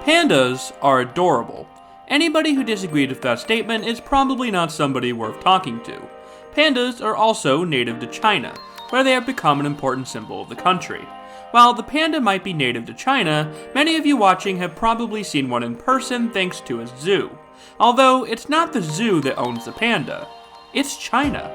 Pandas are adorable. Anybody who disagreed with that statement is probably not somebody worth talking to. Pandas are also native to China, where they have become an important symbol of the country. While the panda might be native to China, many of you watching have probably seen one in person thanks to a zoo. Although it's not the zoo that owns the panda, it's China.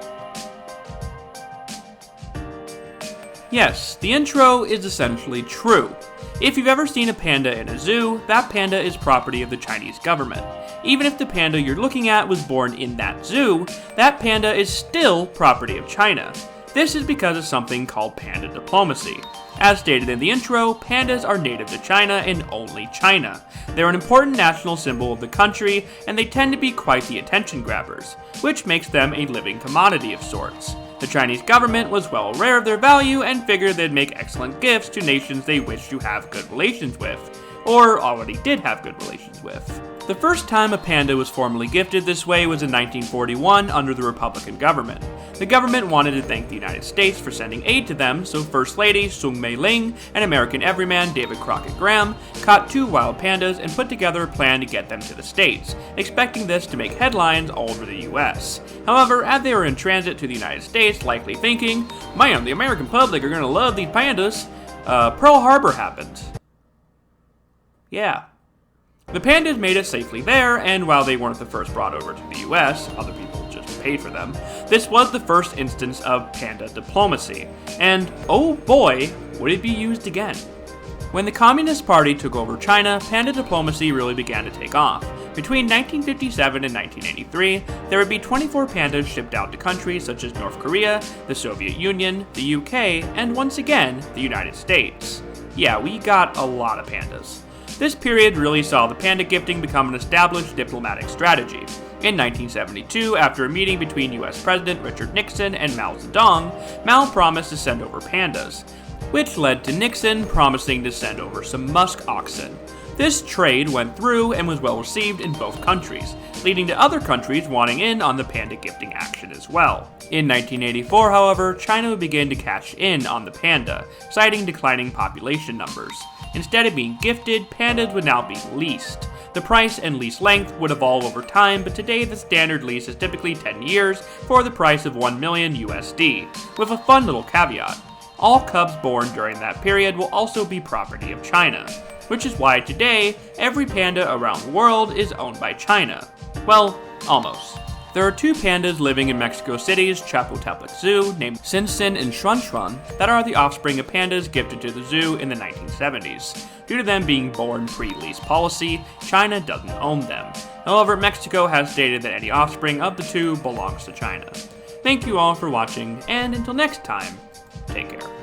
Yes, the intro is essentially true. If you've ever seen a panda in a zoo, that panda is property of the Chinese government. Even if the panda you're looking at was born in that zoo, that panda is still property of China. This is because of something called Panda Diplomacy. As stated in the intro, pandas are native to China and only China. They're an important national symbol of the country, and they tend to be quite the attention grabbers, which makes them a living commodity of sorts. The Chinese government was well aware of their value and figured they'd make excellent gifts to nations they wish to have good relations with, or already did have good relations with. The first time a panda was formally gifted this way was in 1941 under the Republican government. The government wanted to thank the United States for sending aid to them, so First Lady Sung Mei-ling and American everyman David Crockett Graham caught 2 wild pandas and put together a plan to get them to the States, expecting this to make headlines all over the US. However, as they were in transit to the United States, likely thinking, "Man, the American public are gonna love these pandas," Pearl Harbor happened. Yeah. The pandas made it safely there, and while they weren't the first brought over to the US, other people just paid for them, this was the first instance of panda diplomacy, and oh boy, would it be used again. When the Communist Party took over China, panda diplomacy really began to take off. Between 1957 and 1983, there would be 24 pandas shipped out to countries such as North Korea, the Soviet Union, the UK, and once again, the United States. Yeah, we got a lot of pandas. This period really saw the panda gifting become an established diplomatic strategy. In 1972, after a meeting between US President Richard Nixon and Mao Zedong, Mao promised to send over pandas, which led to Nixon promising to send over some musk oxen. This trade went through and was well received in both countries, leading to other countries wanting in on the panda gifting action as well. In 1984, however, China would begin to cash in on the panda, citing declining population numbers. Instead of being gifted, pandas would now be leased. The price and lease length would evolve over time, but today the standard lease is typically 10 years for the price of $1 million USD, with a fun little caveat. All cubs born during that period will also be property of China, which is why today, every panda around the world is owned by China. Well, almost. There are 2 pandas living in Mexico City's Chapultepec Zoo named Sin and Xuan that are the offspring of pandas gifted to the zoo in the 1970s. Due to them being born pre-lease policy, China doesn't own them. However, Mexico has stated that any offspring of the 2 belongs to China. Thank you all for watching, and until next time, take care.